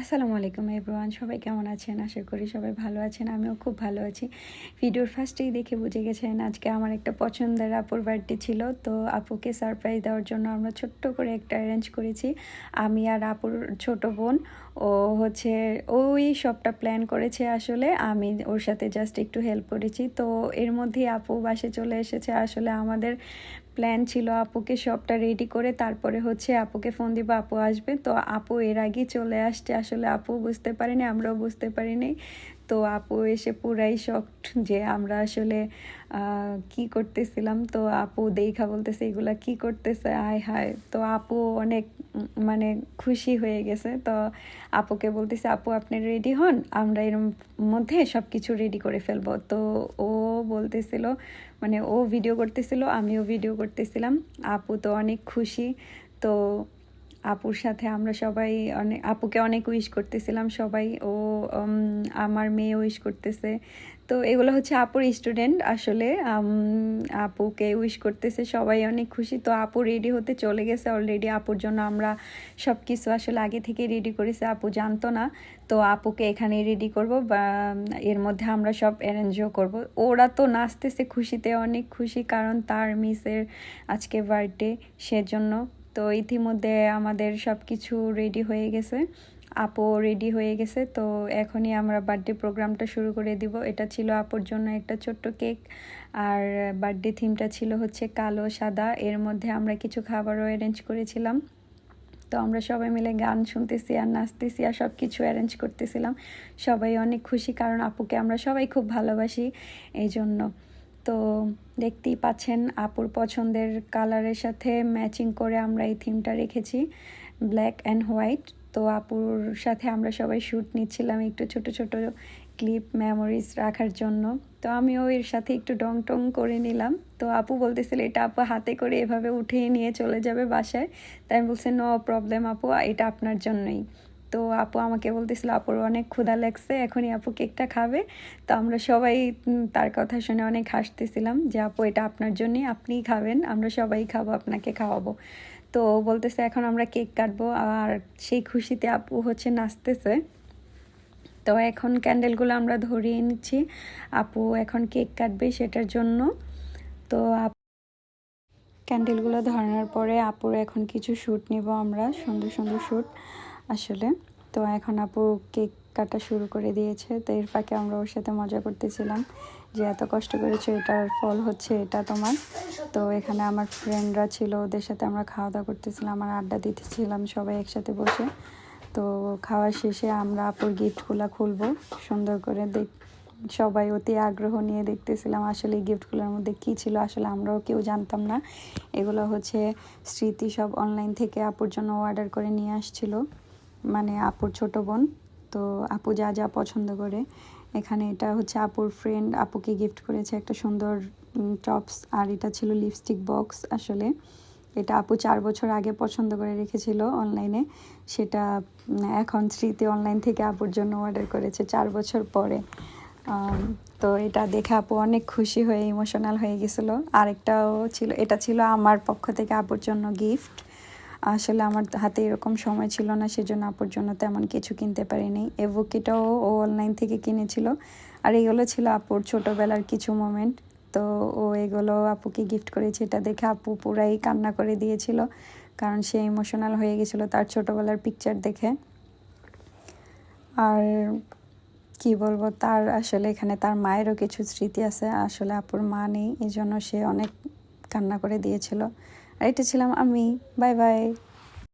আসসালামু আলাইকুম এভরিওয়ান, সবাই কেমন আছেন? আশা করি সবাই ভালো আছেন। আমিও খুব ভালো আছি। ভিডিওর ফার্স্টেই দেখে বুঝে গেছেন আজকে আমার একটা পছন্দের আপুর বার্থডে ছিল। তো আপুকে সারপ্রাইজ দেওয়ার জন্য আমরা ছোট্ট করে একটা অ্যারেঞ্জ করেছি। আমি আর আপুর ছোট বোন ও হচ্ছে ওই সবটা প্ল্যান করেছে। আসলে আমি ওর সাথে জাস্ট একটু হেল্প করেছি। তো এর মধ্যেই আপু বাসে চলে এসেছে। আসলে আমাদের প্ল্যান ছিল আপুকে সবটা রেডি করে তারপরে হচ্ছে আপুকে ফোন দিব, আপু আসবে। তো আপু এর আগেই চলে আসছে। আসলে আপু বুঝতে পারিনি, আমরাও বুঝতে পারিনি। তো আপু এসে পুরাই শকড যে আমরা আসলে কি করতেছিলাম। তো আপু দেখা বলতেছে এগুলা কি করতেছে, আয় হায়। তো আপু অনেক মানে খুশি হয়ে গেছে। তো আপুকে বলতেছে আপু আপনি রেডি হন, আমরা এর মধ্যে সব কিছু রেডি করে ফেলবো। তো ও বলতেছিল মানে ও ভিডিও করতেছিল, আমিও ভিডিও করতেছিলাম। আপু তো অনেক খুশি। তো আপুর সাথে আমরা সবাই আপুকে অনেক উইশ করতেছিলাম সবাই। ও আমার মেয়ে উইশ করতেছে। তো এগুলো হচ্ছে আপুর স্টুডেন্ট আসলে। আপুকে উইশ করতেছে, সবাই অনেক খুশি। তো আপু রেডি হতে চলে গেছে অলরেডি। আপুর জন্য আমরা সব কিছু আসলে আগে থেকে রেডি করেছি, আপু জানতো না। তো আপুকে এখানে রেডি করব বা এর মধ্যে আমরা সব অ্যারেঞ্জও করব। ওরা তো নাচতেছে খুশিতে, অনেক খুশি, কারণ তার মিসের আজকে বার্থডে, সেজন্য। তো ইতিমধ্যে আমাদের সব কিছু রেডি হয়ে গেছে, আপু রেডি হয়ে গেছে। তো এখনই আমরা বার্থডে প্রোগ্রামটা শুরু করে দিব। এটা ছিল আপুর জন্য একটা ছোট্ট কেক, আর বার্থডে থিমটা ছিল হচ্ছে কালো সাদা। এর মধ্যে আমরা কিছু খাবারও অ্যারেঞ্জ করেছিলাম। তো আমরা সবাই মিলে গান শুনতেছি আর নাচতেছি আর সব কিছু অ্যারেঞ্জ করতেছিলাম। সবাই অনেক খুশি, কারণ আপুকে আমরা সবাই খুব ভালোবাসি এই জন্য। তো দেখতেই পাচ্ছেন আপুর পছন্দের কালারের সাথে ম্যাচিং করে আমরা এই থিমটা রেখেছি, ব্ল্যাক অ্যান্ড হোয়াইট। তো আপুর সাথে আমরা সবাই শ্যুট নিচ্ছিলাম একটু ছোট ছোট ক্লিপ মেমোরিজ রাখার জন্য। তো আমিও এর সাথে একটু ডং টং করে নিলাম। তো আপু বলতেছিল এটা আপু হাতে করে এভাবে উঠিয়ে নিয়ে চলে যাবে বাসায়। তাই আমি বলছি নো প্রবলেম আপু, এটা আপনার জন্যই। তো আপু আমাকে বলতেছিল আপুর অনেক ক্ষুধা লাগছে, এখনই আপু কেকটা খাবে। তো আমরা সবাই তার কথা শুনে অনেক হাসতেছিলাম যে আপু এটা আপনার জন্যই, আপনিই খাবেন, আমরা সবাই খাবো, আপনাকে খাওয়াবো। তো বলতেছে এখন আমরা কেক কাটবো, আর সেই খুশিতে আপু হচ্ছে নাচতেছে। তো এখন ক্যান্ডেলগুলো আমরা ধরিয়ে নিচ্ছি, আপু এখন কেক কাটবে সেটার জন্য। তো ক্যান্ডেলগুলো ধরানোর পরে আপুর এখন কিছু শ্যুট নিব আমরা, সুন্দর সুন্দর শ্যুট আসলে। তো এখন আপু কেক কাটা শুরু করে দিয়েছে। তো এর ফাঁকে আমরা ওর সাথে মজা করতেছিলাম যে এত কষ্ট করেছো, এটার ফল হচ্ছে এটা তোমার। তো এখানে আমার ফ্রেন্ডরা ছিল, ওদের সাথে আমরা খাওয়া দাওয়া করতেছিলাম আর আড্ডা দিতেছিলাম সবাই একসাথে বসে। তো খাওয়া শেষে আমরা আপুর গিফটগুলো খুলবো সুন্দর করে। সবাই অতি আগ্রহ নিয়ে দেখতেছিলাম আসলে গিফটগুলোর মধ্যে কী ছিল। আসলে আমরাও কেউ জানতাম না। এগুলো হচ্ছে স্মৃতি, সব অনলাইন থেকে আপুর জন্য অর্ডার করে নিয়ে আসছিল, মানে আপুর ছোট বোন। তো আপু যা যা পছন্দ করে, এখানে এটা হচ্ছে আপুর ফ্রেন্ড আপুকে গিফট করেছে একটা সুন্দর টপস, আর এটা ছিল লিপস্টিক বক্স। আসলে এটা আপু 4 বছর আগে পছন্দ করে রেখেছিল অনলাইনে, সেটা এখন স্মৃতি অনলাইন থেকে আপুর জন্য অর্ডার করেছে 4 বছর পরে। তো এটা দেখে আপু অনেক খুশি হয়ে ইমোশনাল হয়ে গেছিলো। আরেকটাও ছিল, এটা ছিল আমার পক্ষ থেকে আপুর জন্য গিফট। আসলে আমার হাতে এরকম সময় ছিল না, সেজন্য আপুর জন্য তেমন কিছু কিনতে পারিনি। এভোকেটাও ও অনলাইন থেকে কিনেছিল। আর এগুলো ছিল আপুর ছোটোবেলার কিছু মোমেন্ট। তো ও এগুলো আপুকে গিফট করেছে। এটা দেখে আপু পুরাই কান্না করে দিয়েছিল, কারণ সে ইমোশনাল হয়ে গেছিলো তার ছোটোবেলার পিকচার দেখে। আর কি বলবো, তার আসলে এখানে তার মায়েরও কিছু স্মৃতি আছে। আসলে আপুর মা নেই, এই জন্য সে অনেক কান্না করে দিয়েছিল। আর এটা ছিলাম আমি। Bye bye.